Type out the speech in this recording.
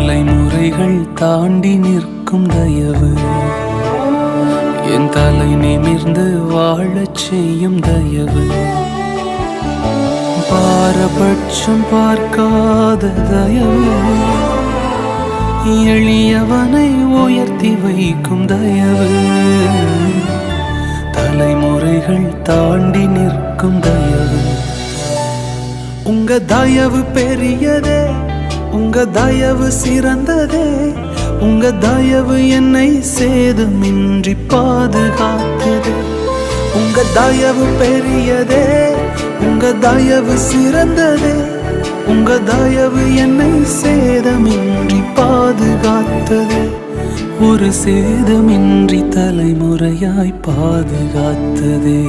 தலைமுறைகள் தாண்டி நிற்கும் தயவு, என் தலை நிமிர்ந்து வாழச் செய்யும் தயவு, பாரபட்சம் பார்க்காத தயவு, எளியவனை உயர்த்தி வைக்கும் தயவு, தலைமுறைகள் தாண்டி நிற்கும் தயவு. உங்க தயவு பெரியதே, உங்க தயவு சிறந்ததே, உங்க தயவு என்னை சேதமின்றி பாதுகாத்ததே. உங்க தயவு பெரியதே, உங்க தயவு சிறந்ததே, உங்க தயவு என்னை சேதமின்றி பாதுகாத்ததே. ஒரு சேதமின்றி தலைமுறையாய் பாதுகாத்ததே.